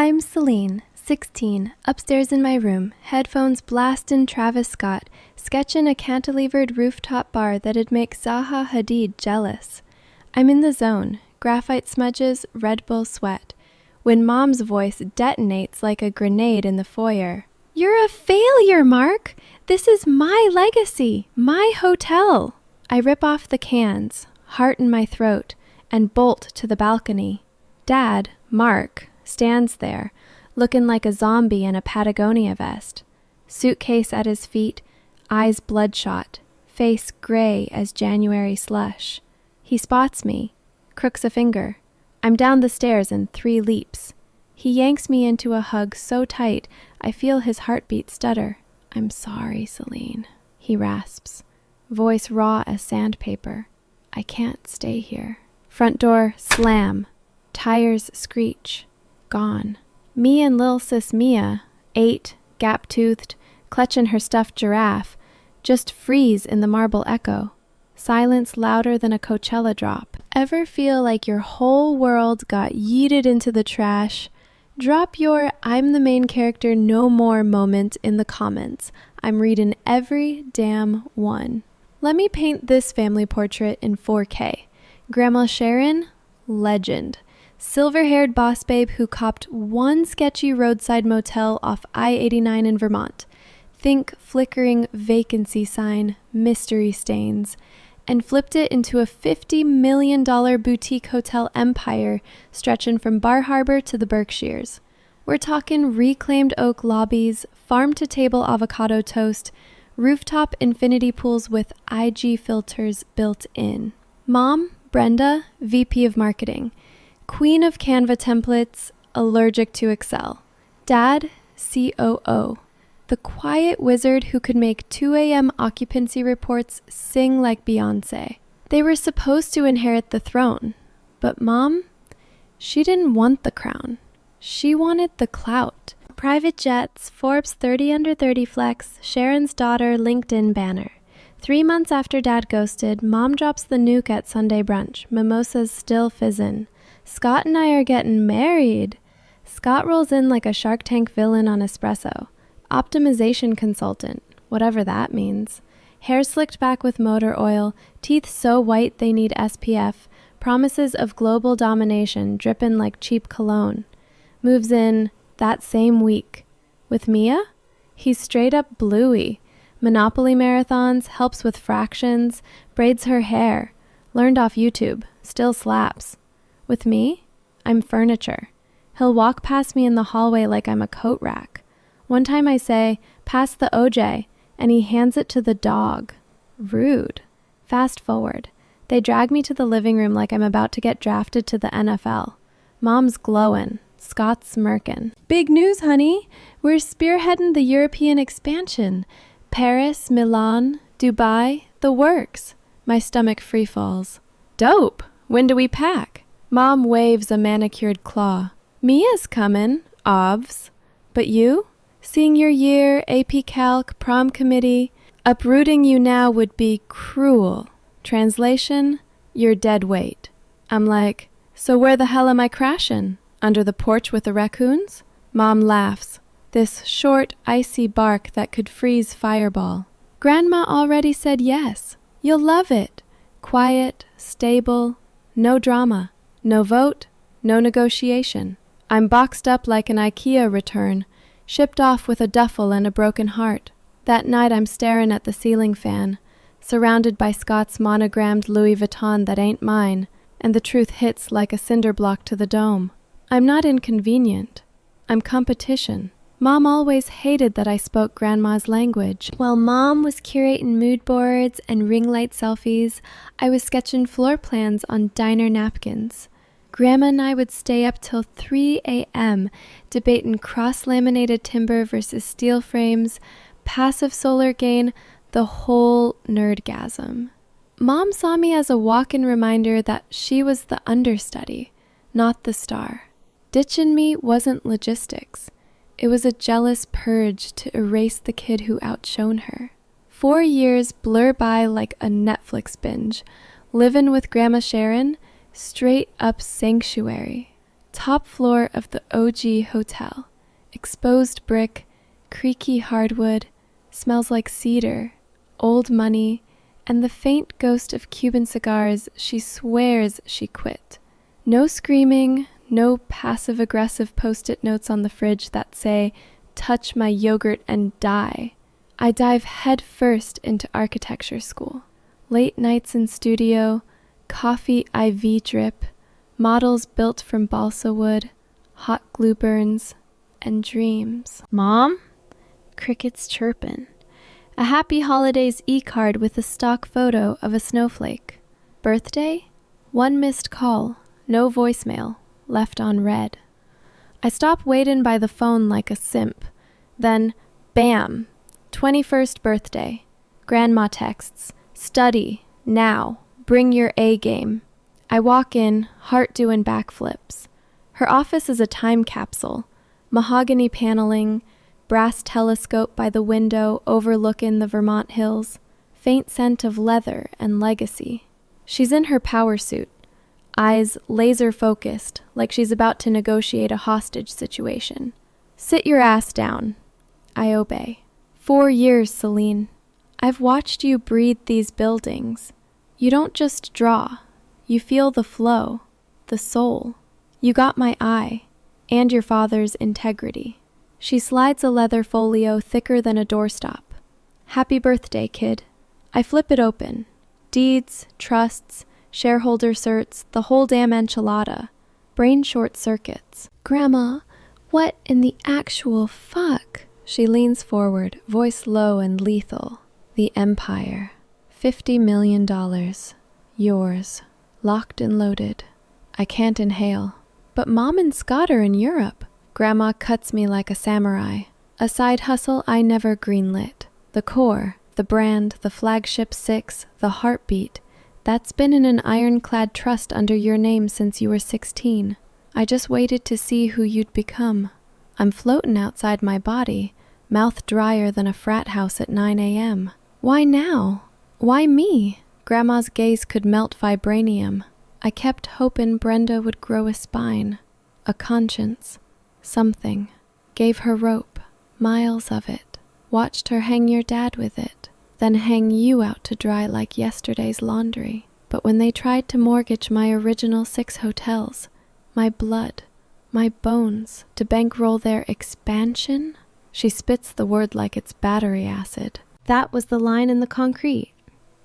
I'm Seline, 16, upstairs in my room, headphones blastin' Travis Scott, sketchin' a cantilevered rooftop bar that'd make Zaha Hadid jealous. I'm in the zone, graphite smudges, Red Bull sweat, when Mom's voice detonates like a grenade in the foyer. "You're a failure, Mark! This is my legacy, my hotel!" I rip off the cans, heart in my throat, and bolt to the balcony. Dad, Mark, stands there, looking like a zombie in a Patagonia vest. Suitcase at his feet, eyes bloodshot, face gray as January slush. He spots me, crooks a finger. I'm down the stairs in 3 leaps. He yanks me into a hug so tight I feel his heartbeat stutter. "I'm sorry, Seline," he rasps, voice raw as sandpaper. "I can't stay here." Front door slam, tires screech, gone. Me and lil sis Mia, 8, gap-toothed, clutching her stuffed giraffe, just freeze in the marble echo. Silence louder than a Coachella drop. Ever feel like your whole world got yeeted into the trash? Drop your "I'm the main character no more" moment in the comments. I'm reading every damn one. Let me paint this family portrait in 4K. Grandma Sharon, legend. Silver-haired boss babe who copped one sketchy roadside motel off I-89 in Vermont. Think flickering vacancy sign, mystery stains, and flipped it into a $50 million boutique hotel empire stretching from Bar Harbor to the Berkshires. We're talking reclaimed oak lobbies, farm-to-table avocado toast, rooftop infinity pools with IG filters built in. Mom, Brenda, VP of Marketing. Queen of Canva templates, allergic to Excel. Dad, COO. The quiet wizard who could make 2 a.m. occupancy reports sing like Beyoncé. They were supposed to inherit the throne, but Mom, she didn't want the crown. She wanted the clout. Private jets, Forbes 30 under 30 flex, Sharon's daughter LinkedIn banner. 3 months after Dad ghosted, Mom drops the nuke at Sunday brunch, mimosas still fizzin'. Scott and I are getting married. Scott rolls in like a Shark Tank villain on espresso. Optimization consultant, whatever that means. Hair slicked back with motor oil, teeth so white they need SPF, promises of global domination dripping like cheap cologne. Moves in that same week. With Mia? He's straight up bluey. Monopoly marathons, helps with fractions, braids her hair. Learned off YouTube, still slaps. With me, I'm furniture. He'll walk past me in the hallway like I'm a coat rack. One time I say, "Pass the OJ," and he hands it to the dog. Rude. Fast forward. They drag me to the living room like I'm about to get drafted to the NFL. Mom's glowin', Scott's smirkin'. "Big news, honey. We're spearheading the European expansion. Paris, Milan, Dubai, the works." My stomach free falls. "Dope. When do we pack?" Mom waves a manicured claw. "Mia's comin', obvs. But you? Seeing your year, AP Calc, prom committee. Uprooting you now would be cruel. Translation, you're dead weight." I'm like, "So where the hell am I crashin'? Under the porch with the raccoons?" Mom laughs. This short, icy bark that could freeze Fireball. "Grandma already said yes. You'll love it. Quiet, stable, no drama. No vote, no negotiation. I'm boxed up like an IKEA return, shipped off with a duffel and a broken heart. That night I'm staring at the ceiling fan, surrounded by Scott's monogrammed Louis Vuitton that ain't mine, and the truth hits like a cinder block to the dome. I'm not inconvenient. I'm competition. Mom always hated that I spoke Grandma's language. While Mom was curating mood boards and ring light selfies, I was sketching floor plans on diner napkins. Grandma and I would stay up till 3 a.m. debating cross-laminated timber versus steel frames, passive solar gain, the whole nerdgasm. Mom saw me as a walk-in reminder that she was the understudy, not the star. Ditching me wasn't logistics. It was a jealous purge to erase the kid who outshone her. 4 years blur by like a Netflix binge, living with Grandma Sharon, straight up sanctuary. Top floor of the OG hotel. Exposed brick, creaky hardwood, smells like cedar, old money, and the faint ghost of Cuban cigars she swears she quit. No screaming, no passive-aggressive post-it notes on the fridge that say, "Touch my yogurt and die." I dive head first into architecture school. Late nights in studio, coffee IV drip, models built from balsa wood, hot glue burns, and dreams. Mom? Crickets chirpin'. A happy holidays e-card with a stock photo of a snowflake. Birthday? One missed call, no voicemail, left on red. I stop waitin' by the phone like a simp. Then, bam! 21st birthday. Grandma texts, "Study, now, bring your A game." I walk in, heart doing backflips. Her office is a time capsule. Mahogany paneling, brass telescope by the window overlooking the Vermont hills, faint scent of leather and legacy. She's in her power suit, eyes laser-focused, like she's about to negotiate a hostage situation. "Sit your ass down." I obey. 4 years, Seline. I've watched you breathe these buildings. You don't just draw. You feel the flow, the soul. You got my eye, and your father's integrity. She slides a leather folio thicker than a doorstop. "Happy birthday, kid." I flip it open. Deeds, trusts, shareholder certs, the whole damn enchilada. Brain short circuits. "Grandma, what in the actual fuck?" She leans forward, voice low and lethal. "The Empire. $50 million. Yours. Locked and loaded. I can't inhale. But Mom and Scott are in Europe." Grandma cuts me like a samurai. A side hustle I never greenlit. The core, the brand, the flagship 6, the heartbeat. That's been in an ironclad trust under your name since you were 16. I just waited to see who you'd become. I'm floating outside my body, mouth drier than a frat house at 9 a.m. Why now? Why me? Grandma's gaze could melt vibranium. I kept hoping Brenda would grow a spine, a conscience, something. Gave her rope, miles of it. Watched her hang your dad with it, then hang you out to dry like yesterday's laundry. But when they tried to mortgage my original 6 hotels, my blood, my bones, to bankroll their expansion, she spits the word like it's battery acid. That was the line in the concrete.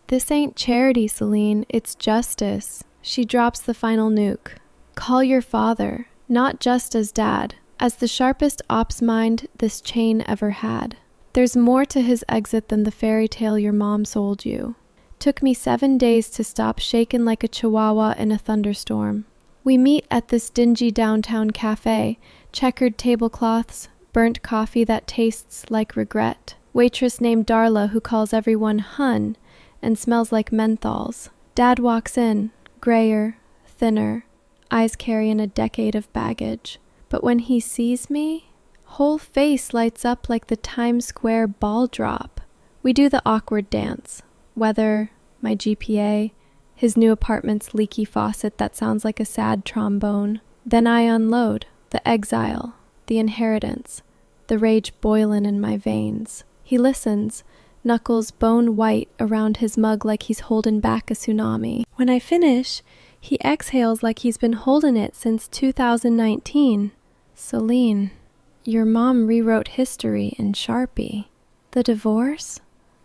This ain't charity, Seline, it's justice. She drops the final nuke. Call your father, not just as dad, as the sharpest ops mind this chain ever had. There's more to his exit than the fairy tale your mom sold you. Took me 7 days to stop shaking like a chihuahua in a thunderstorm. We meet at this dingy downtown cafe, checkered tablecloths, burnt coffee that tastes like regret. Waitress named Darla who calls everyone hun and smells like menthols. Dad walks in, grayer, thinner, eyes carrying a decade of baggage. But when he sees me, whole face lights up like the Times Square ball drop. We do the awkward dance. Weather, my GPA, his new apartment's leaky faucet that sounds like a sad trombone. Then I unload, the exile, the inheritance, the rage boiling in my veins. He listens, knuckles bone white around his mug like he's holding back a tsunami. When I finish, he exhales like he's been holding it since 2019. Seline, your mom rewrote history in Sharpie. The divorce?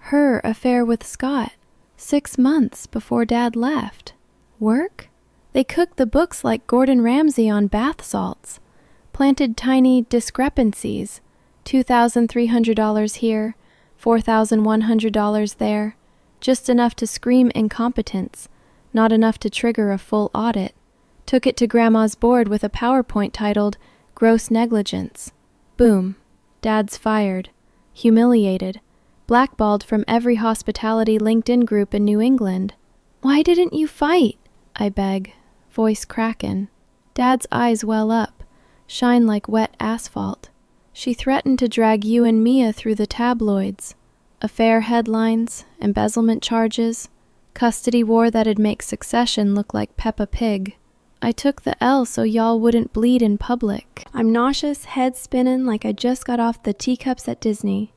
Her affair with Scott. 6 months before Dad left. Work? They cooked the books like Gordon Ramsay on bath salts. Planted tiny discrepancies. $2,300 here, $4,100 there. Just enough to scream incompetence, not enough to trigger a full audit. Took it to Grandma's board with a PowerPoint titled, "Gross Negligence." Boom. Dad's fired. Humiliated. Blackballed from every hospitality LinkedIn group in New England. Why didn't you fight? I beg, voice crackin'. Dad's eyes well up, shine like wet asphalt. She threatened to drag you and Mia through the tabloids. Affair headlines, embezzlement charges, custody war that'd make Succession look like Peppa Pig. I took the L so y'all wouldn't bleed in public. I'm nauseous, head spinning like I just got off the teacups at Disney.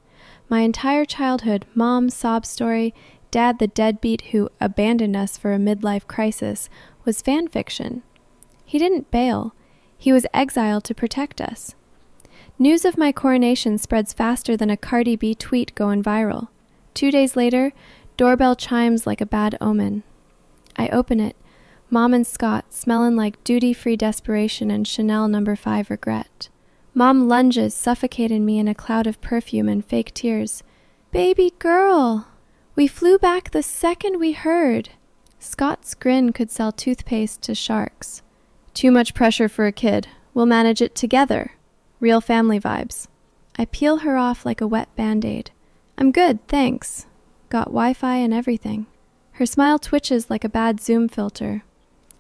My entire childhood, mom's sob story, dad the deadbeat who abandoned us for a midlife crisis, was fan fiction. He didn't bail. He was exiled to protect us. News of my coronation spreads faster than a Cardi B tweet going viral. 2 days later, doorbell chimes like a bad omen. I open it. Mom and Scott smelling like duty-free desperation and Chanel No. 5 regret. Mom lunges, suffocating me in a cloud of perfume and fake tears. Baby girl! We flew back the second we heard. Scott's grin could sell toothpaste to sharks. Too much pressure for a kid. We'll manage it together. Real family vibes. I peel her off like a wet Band-Aid. I'm good, thanks. Got Wi-Fi and everything. Her smile twitches like a bad Zoom filter.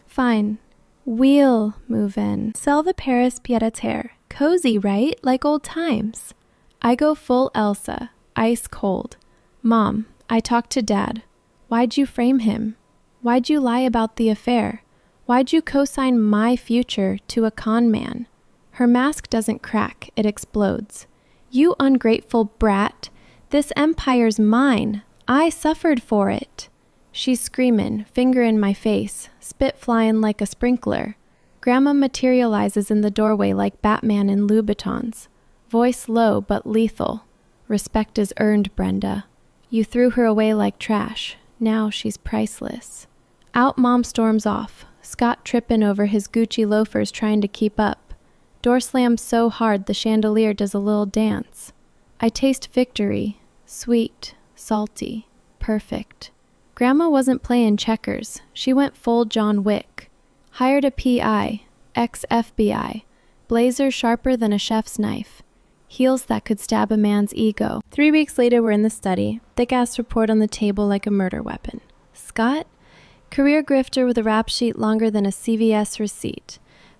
Fine. We'll move in. Sell the Paris pied-à-terre. Cozy, right? Like old times. I go full Elsa. Ice cold. Mom, I talked to Dad. Why'd you frame him? Why'd you lie about the affair? Why'd you co-sign my future to a con man? Her mask doesn't crack, it explodes. You ungrateful brat. This empire's mine. I suffered for it. She's screamin', finger in my face, spit flying like a sprinkler. Grandma materializes in the doorway like Batman in Louboutins. Voice low but lethal. Respect is earned, Brenda. You threw her away like trash. Now she's priceless. Out Mom storms off, Scott trippin' over his Gucci loafers trying to keep up. Door slams so hard the chandelier does a little dance. I taste victory. Sweet, salty, perfect. Grandma wasn't playing checkers. She went full John Wick. Hired a PI, ex-FBI. Blazer sharper than a chef's knife. Heels that could stab a man's ego. 3 weeks later, we're in the study. Thick-ass report on the table like a murder weapon. Scott? Career grifter with a rap sheet longer than a CVS receipt.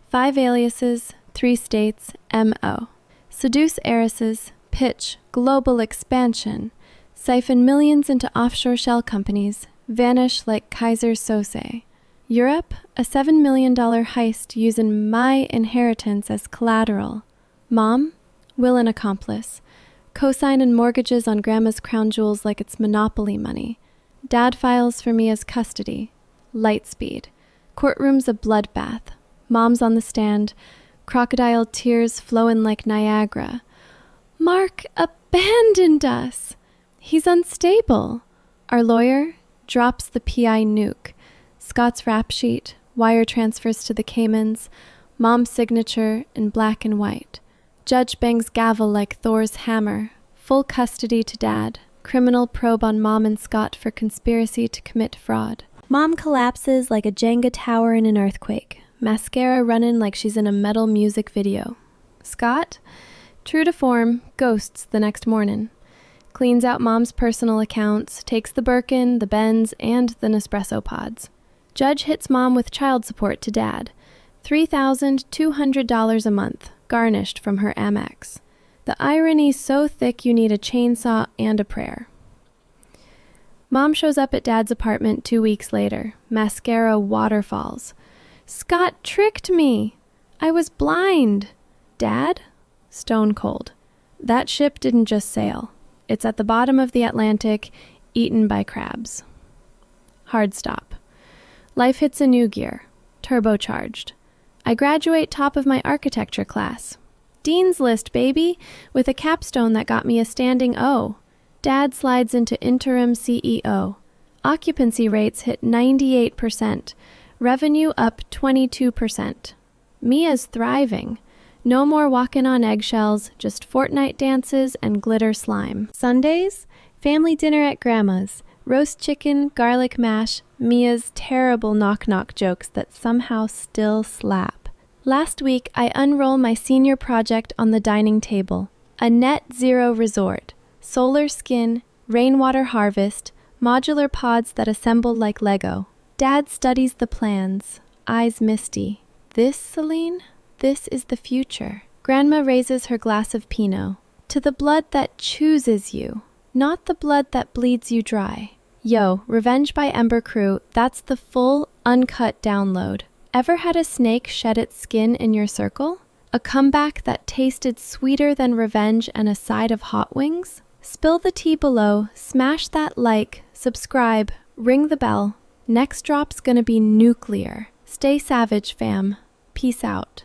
5 aliases, 3 states, M.O. Seduce heiresses, pitch, global expansion. Siphon millions into offshore shell companies. Vanish like Kaiser Sose. Europe, a $7 million heist using my inheritance as collateral. Mom? Will and accomplice. Co-signing mortgages on Grandma's crown jewels like it's monopoly money. Dad files for me as custody. Lightspeed. Courtroom's a bloodbath. Mom's on the stand. Crocodile tears flowing like Niagara. Mark abandoned us. He's unstable. Our lawyer drops the PI nuke. Scott's rap sheet, wire transfers to the Caymans, Mom's signature in black and white. Judge bangs gavel like Thor's hammer. Full custody to Dad. Criminal probe on Mom and Scott for conspiracy to commit fraud. Mom collapses like a Jenga tower in an earthquake. Mascara running like she's in a metal music video. Scott, true to form, ghosts the next morning. Cleans out Mom's personal accounts, takes the Birkin, the Benz, and the Nespresso pods. Judge hits Mom with child support to Dad. $3,200 a month, garnished from her Amex. The irony's so thick you need a chainsaw and a prayer. Mom shows up at Dad's apartment 2 weeks later. Mascara waterfalls. Scott tricked me. I was blind. Dad? Stone cold. That ship didn't just sail. It's at the bottom of the Atlantic, eaten by crabs. Hard stop. Life hits a new gear. Turbocharged. I graduate top of my architecture class. Dean's List, baby, with a capstone that got me a standing O. Dad slides into interim CEO. Occupancy rates hit 98%. Revenue up 22%. Mia's thriving. No more walking on eggshells, just Fortnite dances and glitter slime. Sundays? Family dinner at Grandma's. Roast chicken, garlic mash, Mia's terrible knock-knock jokes that somehow still slap. Last week, I unroll my senior project on the dining table. A net zero resort. Solar skin, rainwater harvest, modular pods that assemble like Lego. Dad studies the plans, eyes misty. This, Seline? This is the future. Grandma raises her glass of Pinot. To the blood that chooses you, not the blood that bleeds you dry. Yo, Revenge by Ember crew, that's the full, uncut download. Ever had a snake shed its skin in your circle? A comeback that tasted sweeter than revenge and a side of hot wings? Spill the tea below, smash that like, subscribe, ring the bell. Next drop's gonna be nuclear. Stay savage, fam. Peace out.